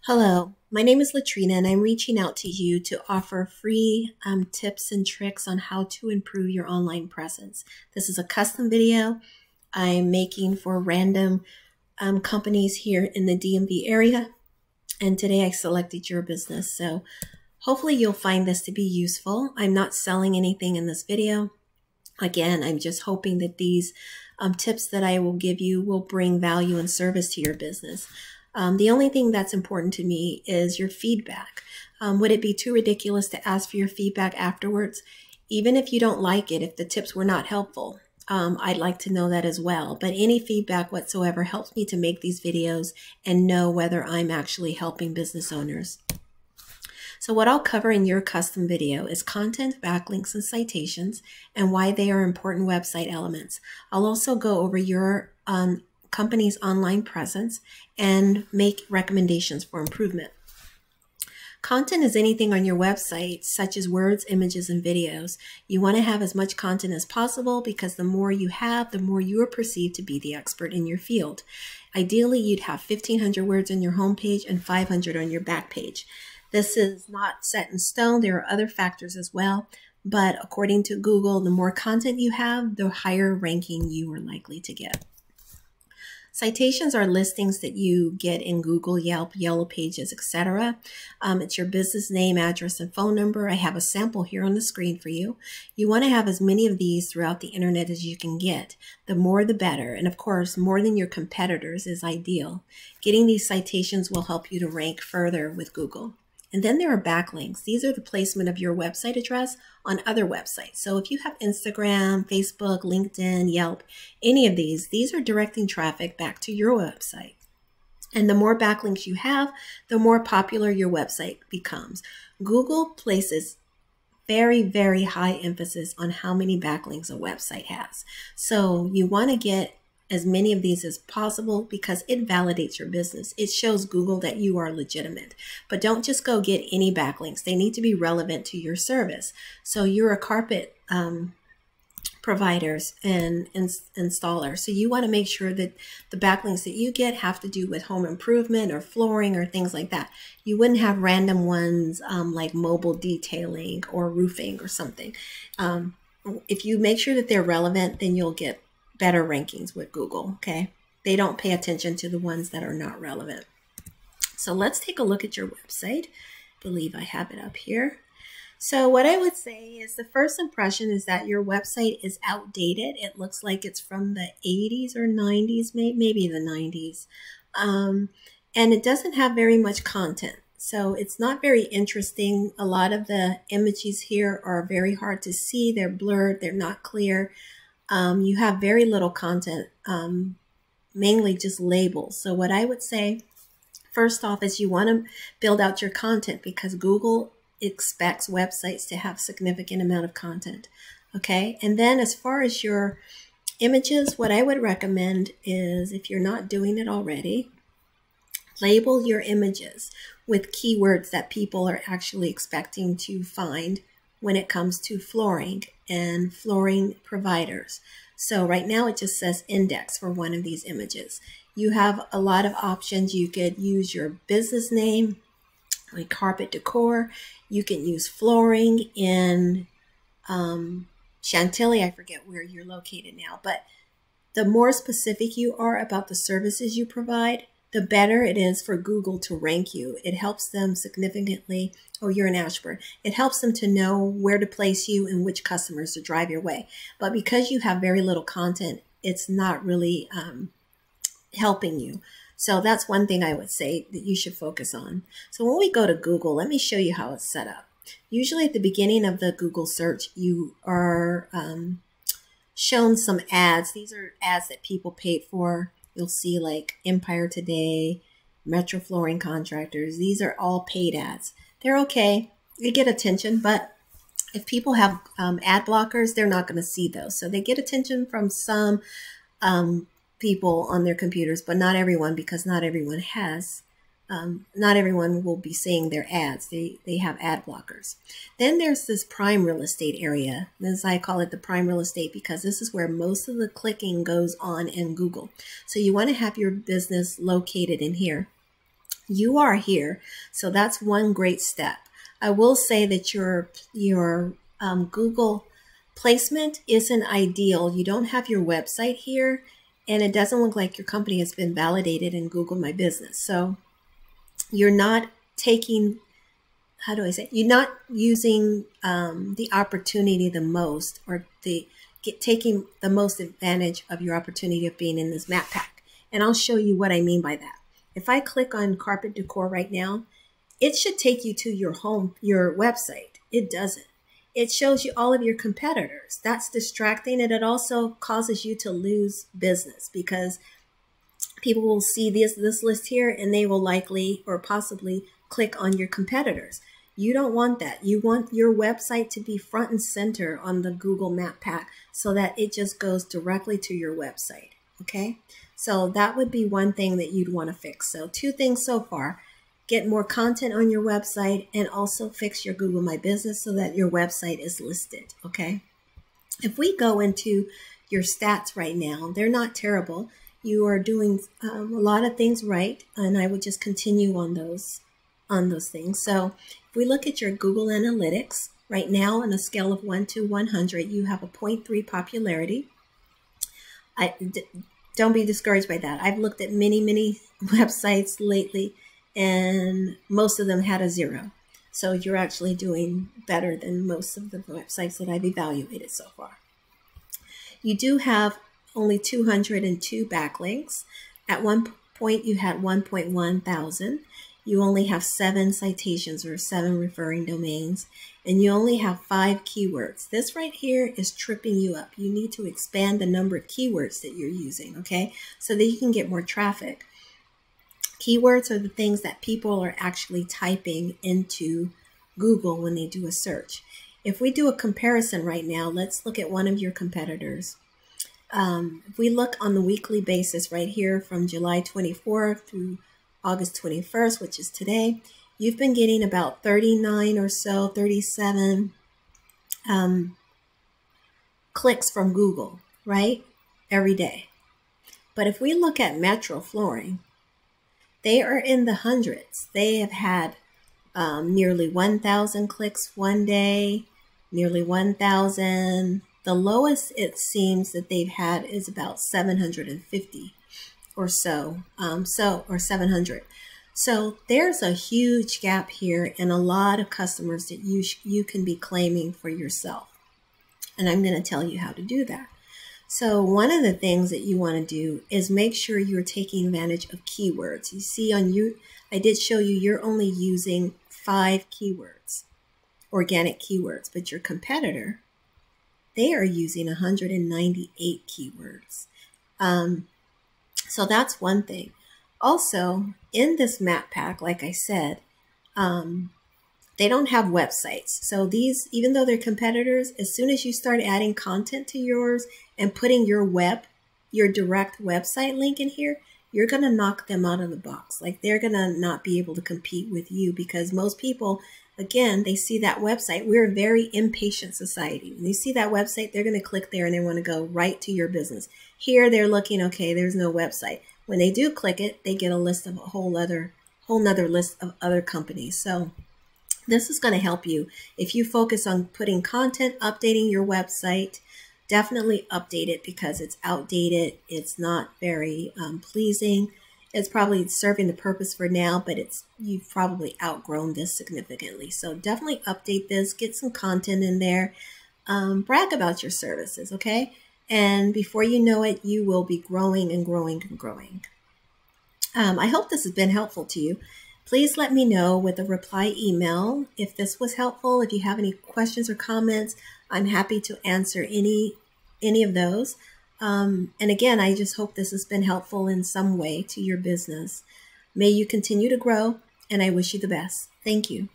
Hello, my name is Latrina and I'm reaching out to you to offer free tips and tricks on how to improve your online presence. This is a custom video I'm making for random companies here in the DMV area, and today I selected your business. So hopefully you'll find this to be useful. I'm not selling anything in this video. Again, I'm just hoping that these tips that I will give you will bring value and service to your business. The only thing that's important to me is your feedback. Would it be too ridiculous to ask for your feedback afterwards? Even if you don't like it, if the tips were not helpful, I'd like to know that as well. But any feedback whatsoever helps me to make these videos and know whether I'm actually helping business owners. So what I'll cover in your custom video is content, backlinks, and citations, and why they are important website elements. I'll also go over your company's online presence and make recommendations for improvement. Content is anything on your website, such as words, images, and videos. You want to have as much content as possible because the more you have, the more you are perceived to be the expert in your field. Ideally, you'd have 1,500 words on your homepage and 500 on your back page. This is not set in stone. There are other factors as well. But according to Google, the more content you have, the higher ranking you are likely to get. Citations are listings that you get in Google, Yelp, Yellow Pages, etc. It's your business name, address, and phone number. I have a sample here on the screen for you. You want to have as many of these throughout the internet as you can get. The more, the better. And of course, more than your competitors is ideal. Getting these citations will help you to rank further with Google. And then there are backlinks. These are the placement of your website address on other websites. So if you have Instagram, Facebook, LinkedIn, Yelp, any of these are directing traffic back to your website. And the more backlinks you have, the more popular your website becomes. Google places very, very high emphasis on how many backlinks a website has. So you want to get as many of these as possible because it validates your business. It shows Google that you are legitimate. But don't just go get any backlinks. They need to be relevant to your service. So you're a carpet providers and installer. So you want to make sure that the backlinks that you get have to do with home improvement or flooring or things like that. You wouldn't have random ones like mobile detailing or roofing or something. If you make sure that they're relevant, then you'll get better rankings with Google, okay? They don't pay attention to the ones that are not relevant. So let's take a look at your website. I believe I have it up here. So what I would say is the first impression is that your website is outdated. It looks like it's from the 80s or 90s, maybe the 90s. And it doesn't have very much content. So it's not very interesting. A lot of the images here are very hard to see. They're blurred. They're not clear. You have very little content, mainly just labels. So what I would say, first off, is you want to build out your content because Google expects websites to have significant amount of content. Okay. And then as far as your images, what I would recommend is, if you're not doing it already, label your images with keywords that people are actually expecting to find when it comes to flooring and flooring providers. So right now it just says index for one of these images. You have a lot of options. You could use your business name, like carpet decor. You can use flooring in Chantilly. I forget where you're located now, but the more specific you are about the services you provide, the better it is for Google to rank you. It helps them significantly. Oh, you're in Ashburn. It helps them to know where to place you and which customers to drive your way. But because you have very little content, it's not really helping you. So that's one thing I would say that you should focus on. So when we go to Google, let me show you how it's set up. Usually at the beginning of the Google search, you are shown some ads. These are ads that people paid for. You'll see like Empire Today, Metro Flooring Contractors. These are all paid ads. They're okay. They get attention, but if people have ad blockers, they're not going to see those. So they get attention from some people on their computers, but not everyone, because not everyone has. Not everyone will be seeing their ads. They have ad blockers. Then there's this prime real estate area. As I call it, the prime real estate, because this is where most of the clicking goes on in Google. So you want to have your business located in here. You are here. So that's one great step. I will say that your Google placement isn't ideal. You don't have your website here, and it doesn't look like your company has been validated in Google My Business. So you're not taking, how do I say, you're not using the opportunity the most, or taking the most advantage of your opportunity of being in this map pack. And I'll show you what I mean by that. If I click on carpet decor right now, it should take you to your website. It doesn't. It shows you all of your competitors. That's distracting, and it also causes you to lose business because people will see this list here and they will likely or possibly click on your competitors. You don't want that. You want your website to be front and center on the Google Map Pack so that it just goes directly to your website. Okay, so that would be one thing that you'd want to fix. So 2 things so far: get more content on your website, and also fix your Google My Business so that your website is listed. Okay, if we go into your stats right now, they're not terrible. You are doing a lot of things right, and I would just continue on those things. So if we look at your Google Analytics right now, on a scale of 1 to 100, you have a 0.3 popularity. Don't be discouraged by that. I've looked at many websites lately, and most of them had a 0. So you're actually doing better than most of the websites that I've evaluated so far. You do have only 202 backlinks. At one point, you had 1.1 thousand. You only have 7 citations, or 7 referring domains, and you only have 5 keywords. This right here is tripping you up. You need to expand the number of keywords that you're using, okay, so that you can get more traffic. Keywords are the things that people are actually typing into Google when they do a search. If we do a comparison right now, let's look at one of your competitors. If we look on the weekly basis right here from July 24th through August 21st, which is today, you've been getting about 39 or so, 37 clicks from Google, right? Every day. But if we look at Metro Flooring, they are in the hundreds. They have had nearly 1,000 clicks one day, nearly 1,000. The lowest it seems that they've had is about 750 or so, or 700. So there's a huge gap here and a lot of customers that you can be claiming for yourself. And I'm going to tell you how to do that. So one of the things that you want to do is make sure you're taking advantage of keywords. You see I did show you you're only using 5 keywords, organic keywords, but your competitor, they are using 198 keywords. So that's one thing. Also, in this map pack, like I said, they don't have websites. So these, even though they're competitors, as soon as you start adding content to yours and putting your direct website link in here, you're going to knock them out of the box. Like, they're going to not be able to compete with you, because most people, again, they see that website. We're a very impatient society. When they see that website, they're going to click there and they want to go right to your business. Here, they're looking, okay, there's no website. When they do click it, they get a list of a whole nother list of other companies. So this is going to help you. If you focus on putting content, updating your website, definitely update it, because it's outdated. It's not very pleasing. It's probably serving the purpose for now, but you've probably outgrown this significantly. So definitely update this, get some content in there, brag about your services, okay? And before you know it, you will be growing and growing and growing. I hope this has been helpful to you. Please let me know with a reply email if this was helpful. If you have any questions or comments, I'm happy to answer any of those. And again, I just hope this has been helpful in some way to your business. May you continue to grow, and I wish you the best. Thank you.